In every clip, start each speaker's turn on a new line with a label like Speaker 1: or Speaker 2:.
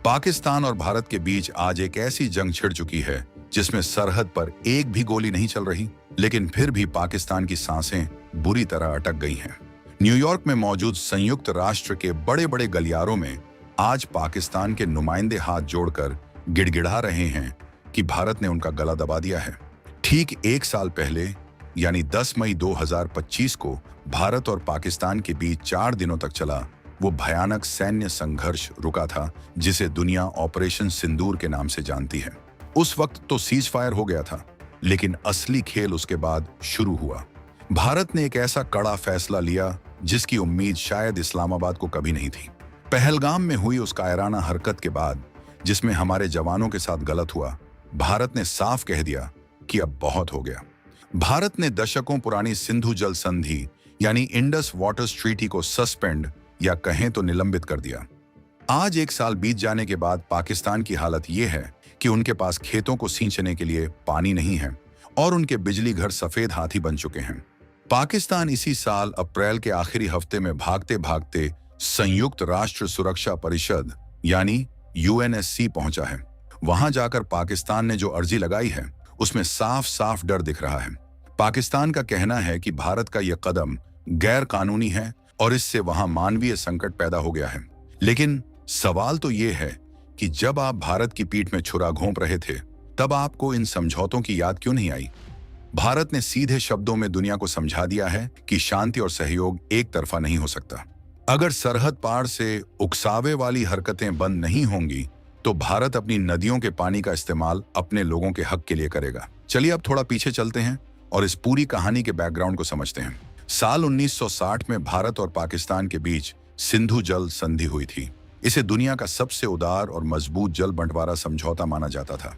Speaker 1: पाकिस्तान और भारत के बीच आज एक ऐसी जंग छिड़ चुकी है जिसमें सरहद पर एक भी गोली नहीं चल रही, लेकिन फिर भी पाकिस्तान की सांसें बुरी तरह अटक गई हैं। न्यूयॉर्क में मौजूद संयुक्त राष्ट्र के बड़े बड़े गलियारों में आज पाकिस्तान के नुमाइंदे हाथ जोड़कर गिड़गिड़ा रहे हैं कि भारत ने उनका गला दबा दिया है। ठीक एक साल पहले यानी 10 मई 2025 को भारत और पाकिस्तान के बीच 4 दिनों तक चला वो भयानक सैन्य संघर्ष रुका था जिसे दुनिया ऑपरेशन सिंदूर के नाम से जानती है। उस वक्त तो सीज फायर हो गया था, लेकिन असली खेल उसके बाद शुरू हुआ। भारत ने एक ऐसा कड़ा फैसला लिया जिसकी उम्मीद शायद इस्लामाबाद को कभी नहीं थी। पहलगाम में हुई उस कायराना हरकत के बाद, जिसमें हमारे जवानों के साथ गलत हुआ, भारत ने साफ कह दिया कि अब बहुत हो गया। भारत ने दशकों पुरानी सिंधु जल संधि यानी इंडस वाटर्स ट्रीटी को सस्पेंड या कहें तो निलंबित कर दिया। आज एक साल बीत जाने के बाद पाकिस्तान की हालत यह है कि उनके पास खेतों को सींचने के लिए पानी नहीं है और उनके बिजली घर सफेद हाथी बन चुके हैं। पाकिस्तान इसी साल अप्रैल के आखिरी हफ्ते में भागते भागते संयुक्त राष्ट्र सुरक्षा परिषद यानी यूएनएससी पहुंचा है। वहां जाकर पाकिस्तान ने जो अर्जी लगाई है उसमें साफ साफ डर दिख रहा है। पाकिस्तान का कहना है कि भारत का यह कदम गैर कानूनी है और इससे वहां मानवीय संकट पैदा हो गया है। लेकिन सवाल तो यह है कि जब आप भारत की पीठ में छुरा घोंप रहे थे, तब आपको इन समझौतों की याद क्यों नहीं आई? भारत ने सीधे शब्दों में दुनिया को समझा दिया है कि शांति और सहयोग एक तरफा नहीं हो सकता। अगर सरहद पार से उकसावे वाली हरकतें बंद नहीं होंगी तो भारत अपनी नदियों के पानी का इस्तेमाल अपने लोगों के हक के लिए करेगा। चलिए अब थोड़ा पीछे चलते हैं और इस पूरी कहानी के बैकग्राउंड को समझते हैं। साल 1960 में भारत और पाकिस्तान के बीच सिंधु जल संधि हुई थी। इसे दुनिया का सबसे उदार और मजबूत जल बंटवारा समझौता माना जाता था।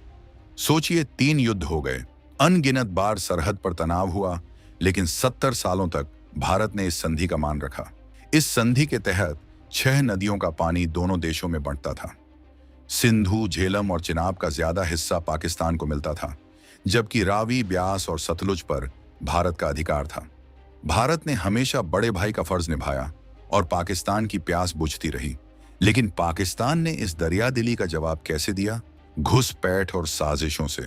Speaker 1: सोचिए, 3 युद्ध हो गए, अनगिनत बार सरहद पर तनाव हुआ, लेकिन 70 सालों तक भारत ने इस संधि का मान रखा। इस संधि के तहत 6 नदियों का पानी दोनों देशों में बंटता था। सिंधु, झेलम और चिनाब का ज्यादा हिस्सा पाकिस्तान को मिलता था, जबकि रावी, ब्यास और सतलुज पर भारत का अधिकार था। भारत ने हमेशा बड़े भाई का फर्ज निभाया और पाकिस्तान की प्यास बुझती रही। लेकिन पाकिस्तान ने इस दरियादिली का जवाब कैसे दिया? घुसपैठ और साजिशों से।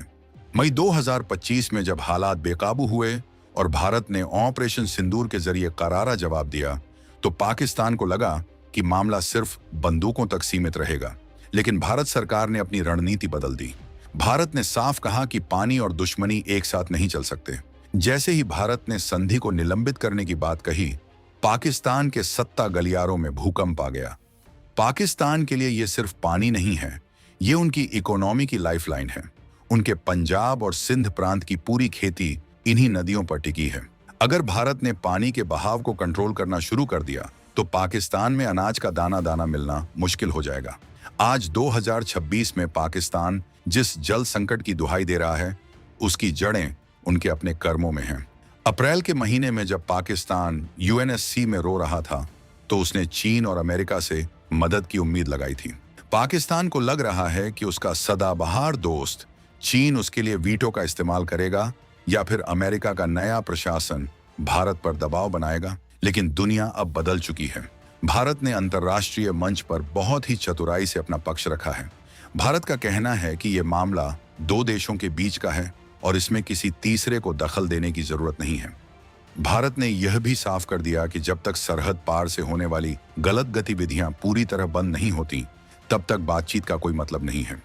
Speaker 1: मई 2025 में जब हालात बेकाबू हुए और भारत ने ऑपरेशन सिंदूर के जरिए करारा जवाब दिया, तो पाकिस्तान को लगा कि मामला सिर्फ बंदूकों तक सीमित रहेगा। लेकिन भारत सरकार ने अपनी रणनीति बदल दी। भारत ने साफ कहा कि पानी और दुश्मनी एक साथ नहीं चल सकते। जैसे ही भारत ने संधि को निलंबित करने की बात कही, पाकिस्तान के सत्ता गलियारों में भूकंप आ गया। पाकिस्तान के लिए यह सिर्फ पानी नहीं है, ये उनकी इकोनॉमी की लाइफलाइन है। उनके पंजाब और सिंध प्रांत की पूरी खेती इन्हीं नदियों पर टिकी है। अगर भारत ने पानी के बहाव को कंट्रोल करना शुरू कर दिया तो पाकिस्तान में अनाज का दाना दाना मिलना मुश्किल हो जाएगा। आज 2026 में पाकिस्तान जिस जल संकट की दुहाई दे रहा है, उसकी जड़ें उनके अपने कर्मों में हैं। अप्रैल के महीने में जब पाकिस्तान यूएनएससी में रो रहा था, तो उसने चीन और अमेरिका से मदद की उम्मीद लगाई थी। पाकिस्तान को लग रहा है कि उसका सदाबहार दोस्त चीन उसके लिए वीटो का इस्तेमाल करेगा या फिर अमेरिका का नया प्रशासन भारत पर दबाव बनाएगा। लेकिन दुनिया अब बदल चुकी है। भारत ने अंतर्राष्ट्रीय मंच पर बहुत ही चतुराई से अपना पक्ष रखा है। भारत का कहना है कि यह मामला 2 देशों के बीच का है और इसमें किसी तीसरे को दखल देने की जरूरत नहीं है। भारत ने यह भी साफ कर दिया कि जब तक सरहद पार से होने वाली गलत गतिविधियां पूरी तरह बंद नहीं होती, तब तक बातचीत का कोई मतलब नहीं है।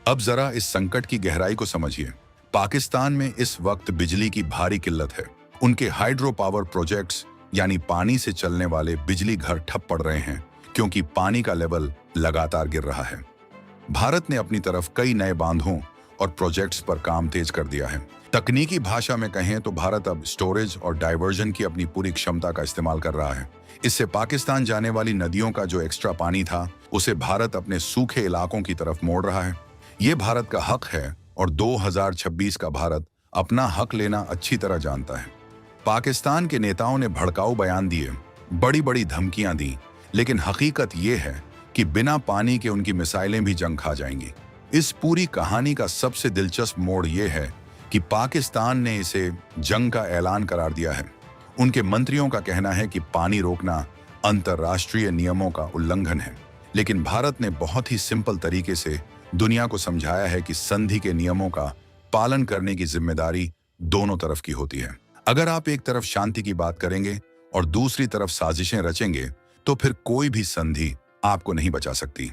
Speaker 1: अब जरा इस संकट की गहराई को समझिए। पाकिस्तान में इस वक्त बिजली की भारी किल्लत है। उनके हाइड्रो पावर प्रोजेक्ट्स यानी पानी से चलने वाले बिजली घर ठप पड़ रहे हैं क्योंकि पानी का लेवल लगातार गिर रहा है। भारत ने अपनी तरफ कई नए बांधों और प्रोजेक्ट्स पर काम तेज कर दिया है। तकनीकी भाषा में कहें तो भारत अब स्टोरेज और डाइवर्जन की अपनी पूरी क्षमता का इस्तेमाल कर रहा है। इससे पाकिस्तान जाने वाली नदियों का जो एक्स्ट्रा पानी था, उसे भारत अपने सूखे इलाकों की तरफ मोड़ रहा है। ये भारत का हक है और 2026 का भारत अपना हक लेना अच्छी तरह जानता है। पाकिस्तान के नेताओं ने भड़काऊ बयान दिए, बड़ी बड़ी धमकियां दी, लेकिन हकीकत यह है कि बिना पानी के उनकी मिसाइलें भी जंग खा जाएंगी। इस पूरी कहानी का सबसे दिलचस्प मोड़ यह है कि पाकिस्तान ने इसे जंग का ऐलान करार दिया है। उनके मंत्रियों का कहना है कि पानी रोकना अंतर्राष्ट्रीय नियमों का उल्लंघन है। लेकिन भारत ने बहुत ही सिंपल तरीके से दुनिया को समझाया है कि संधि के नियमों का पालन करने की जिम्मेदारी दोनों तरफ की होती है। अगर आप एक तरफ शांति की बात करेंगे और दूसरी तरफ साजिशें रचेंगे, तो फिर कोई भी संधि आपको नहीं बचा सकती।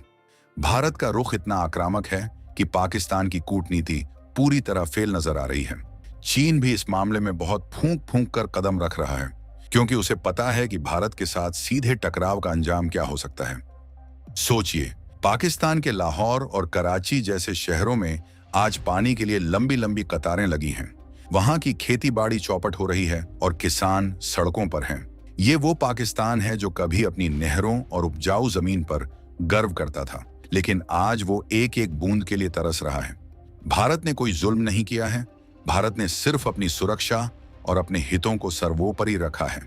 Speaker 1: भारत का रुख इतना आक्रामक है कि पाकिस्तान की कूटनीति पूरी तरह फेल नजर आ रही है। चीन भी इस मामले में बहुत फूंक फूंक कर कदम रख रहा है, क्योंकि उसे पता है कि भारत के साथ सीधे टकराव का अंजाम क्या हो सकता है। सोचिए, पाकिस्तान के लाहौर और कराची जैसे शहरों में आज पानी के लिए लंबी लंबी कतारें लगी हैं। वहां की खेती बाड़ी चौपट हो रही है और किसान सड़कों पर हैं। ये वो पाकिस्तान है जो कभी अपनी नहरों और उपजाऊ जमीन पर गर्व करता था, लेकिन आज वो एक एक बूंद के लिए तरस रहा है। भारत ने कोई जुल्म नहीं किया है। भारत ने सिर्फ अपनी सुरक्षा और अपने हितों को सर्वोपरि रखा है।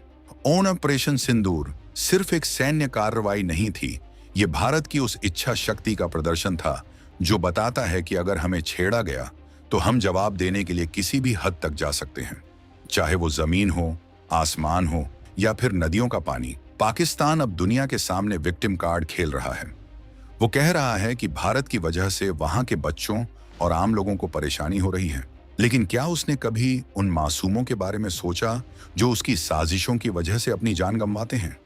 Speaker 1: ऑपरेशन सिंदूर सिर्फ एक सैन्य कार्रवाई नहीं थी, ये भारत की उस इच्छा शक्ति का प्रदर्शन था जो बताता है कि अगर हमें छेड़ा गया तो हम जवाब देने के लिए किसी भी हद तक जा सकते हैं, चाहे वो जमीन हो, आसमान हो या फिर नदियों का पानी। पाकिस्तान अब दुनिया के सामने विक्टिम कार्ड खेल रहा है। वो कह रहा है कि भारत की वजह से वहां के बच्चों और आम लोगों को परेशानी हो रही है, लेकिन क्या उसने कभी उन मासूमों के बारे में सोचा जो उसकी साजिशों की वजह से अपनी जान गंवाते हैं?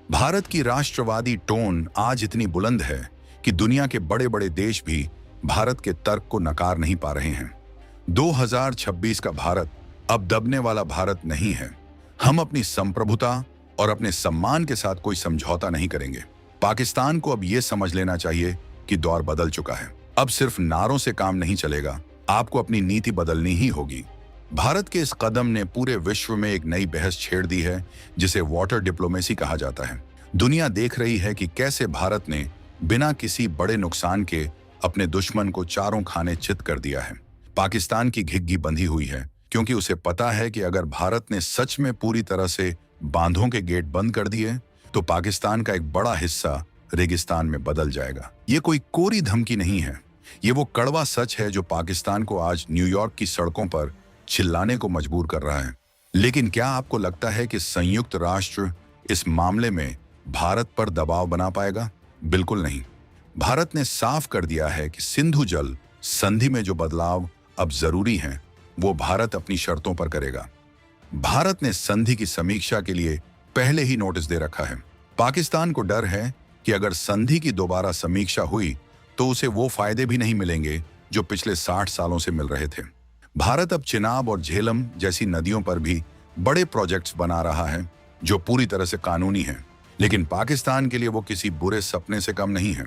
Speaker 1: भारत की राष्ट्रवादी टोन आज इतनी बुलंद है कि दुनिया के बड़े बड़े देश भी भारत के तर्क को नकार नहीं पा रहे हैं। 2026 का भारत अब दबने वाला भारत नहीं है। हम अपनी संप्रभुता और अपने सम्मान के साथ कोई समझौता नहीं करेंगे। पाकिस्तान को अब यह समझ लेना चाहिए कि दौर बदल चुका है। अब सिर्फ नारों से काम नहीं चलेगा, आपको अपनी नीति बदलनी ही होगी। भारत के इस कदम ने पूरे विश्व में एक नई बहस छेड़ दी है, जिसे वाटर डिप्लोमेसी कहा जाता है। दुनिया देख रही है कि कैसे भारत ने बिना किसी बड़े नुकसान के अपने दुश्मन को चारों खाने चित कर दिया है। पाकिस्तान की घिघी बंधी हुई है, क्योंकि उसे पता है कि अगर भारत ने सच में पूरी तरह से बांधों के गेट बंद कर दिए तो पाकिस्तान का एक बड़ा हिस्सा रेगिस्तान में बदल जाएगा। ये कोई कोरी धमकी नहीं है, ये वो कड़वा सच है जो पाकिस्तान को आज न्यूयॉर्क की सड़कों पर चिल्लाने को मजबूर कर रहा है। लेकिन क्या आपको लगता है कि संयुक्त राष्ट्र इस मामले में भारत पर दबाव बना पाएगा? बिल्कुल नहीं। भारत ने साफ कर दिया है कि सिंधु जल संधि में जो बदलाव अब जरूरी हैं, वो भारत अपनी शर्तों पर करेगा। भारत ने संधि की समीक्षा के लिए पहले ही नोटिस दे रखा है। पाकिस्तान को डर है कि अगर संधि की दोबारा समीक्षा हुई तो उसे वो फायदे भी नहीं मिलेंगे जो पिछले 60 सालों से मिल रहे थे। भारत अब चिनाब और झेलम जैसी नदियों पर भी बड़े प्रोजेक्ट्स बना रहा है जो पूरी तरह से कानूनी हैं, लेकिन पाकिस्तान के लिए वो किसी बुरे सपने से कम नहीं है।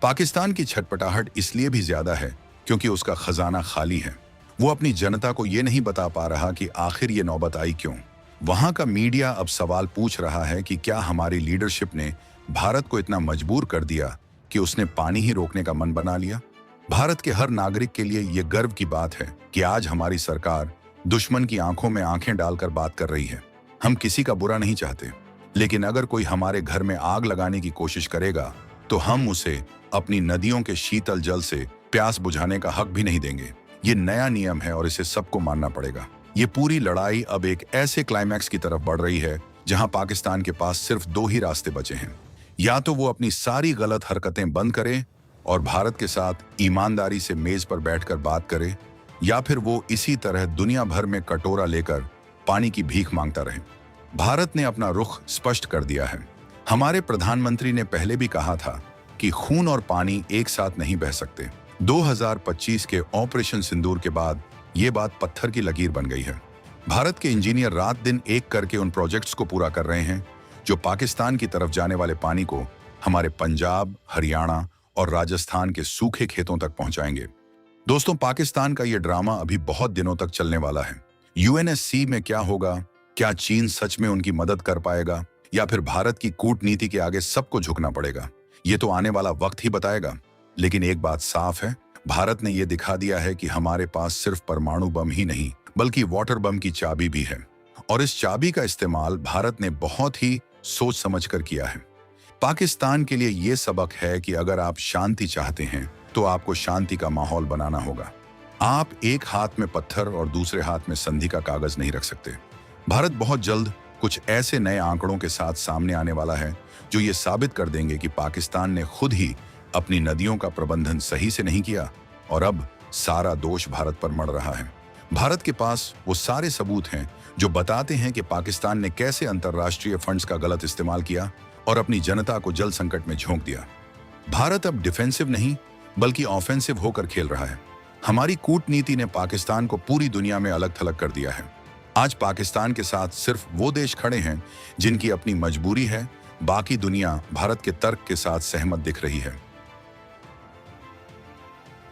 Speaker 1: पाकिस्तान की छटपटाहट इसलिए भी ज्यादा है क्योंकि उसका खजाना खाली है। वो अपनी जनता को ये नहीं बता पा रहा कि आखिर ये नौबत आई क्यों। वहां का मीडिया अब सवाल पूछ रहा है कि क्या हमारी लीडरशिप ने भारत को इतना मजबूर कर दिया कि उसने पानी ही रोकने का मन बना लिया। भारत के हर नागरिक के लिए ये गर्व की बात है कि आज हमारी सरकार दुश्मन की आंखों में आंखें डालकर बात कर रही है। हम किसी का बुरा नहीं चाहते, लेकिन अगर कोई हमारे घर में आग लगाने की कोशिश करेगा तो हम उसे अपनी नदियों के शीतल जल से प्यास बुझाने का हक भी नहीं देंगे। ये नया नियम है और इसे सबको मानना पड़ेगा। ये पूरी लड़ाई अब एक ऐसे क्लाइमैक्स की तरफ बढ़ रही है जहां पाकिस्तान के पास सिर्फ 2 ही रास्ते बचे हैं। या तो वो अपनी सारी गलत हरकतें बंद करे और भारत के साथ ईमानदारी से मेज पर बैठकर बात करे, या फिर वो इसी तरह दुनिया भर में कटोरा लेकर पानी की भीख मांगता रहे। भारत ने अपना रुख स्पष्ट कर दिया है। हमारे प्रधानमंत्री ने पहले भी कहा था कि खून और पानी एक साथ नहीं बह सकते। 2025 के ऑपरेशन सिंदूर के बाद ये बात पत्थर की लकीर बन गई है। भारत के इंजीनियर रात दिन एक करके उन प्रोजेक्ट्स को पूरा कर रहे हैं जो पाकिस्तान की तरफ जाने वाले पानी को हमारे पंजाब, हरियाणा और राजस्थान के सूखे खेतों तक पहुंचाएंगे। दोस्तों, पाकिस्तान का यह ड्रामा अभी बहुत दिनों तक चलने वाला है। यूएनएससी में क्या होगा? क्या चीन सच में उनकी मदद कर पाएगा या फिर भारत की कूटनीति के आगे सबको झुकना पड़ेगा? ये तो आने वाला वक्त ही बताएगा। लेकिन एक बात साफ है, भारत ने यह दिखा दिया है कि हमारे पास सिर्फ परमाणु बम ही नहीं बल्कि वाटर बम की चाबी भी है, और इस चाबी का इस्तेमाल भारत ने बहुत ही सोच समझकर किया है। पाकिस्तान के लिए यह सबक है कि अगर आप शांति चाहते हैं तो आपको शांति का माहौल बनाना होगा। आप एक हाथ में पत्थर और दूसरे हाथ में संधि का कागज नहीं रख सकते। भारत बहुत जल्द कुछ ऐसे नए आंकड़ों के साथ सामने आने वाला है जो ये साबित कर देंगे कि पाकिस्तान ने खुद ही अपनी नदियों का प्रबंधन सही से नहीं किया और अब सारा दोष भारत पर मढ़ रहा है। भारत के पास वो सारे सबूत हैं जो बताते हैं कि पाकिस्तान ने कैसे अंतर्राष्ट्रीय फंड्स का गलत इस्तेमाल किया और अपनी जनता को जल संकट में झोंक दिया। भारत अब डिफेंसिव नहीं बल्कि ऑफेंसिव होकर खेल रहा है। हमारी कूटनीति ने पाकिस्तान को पूरी दुनिया में अलग थलग कर दिया है। आज पाकिस्तान के साथ सिर्फ वो देश खड़े हैं जिनकी अपनी मजबूरी है, बाकी दुनिया भारत के तर्क के साथ सहमत दिख रही है।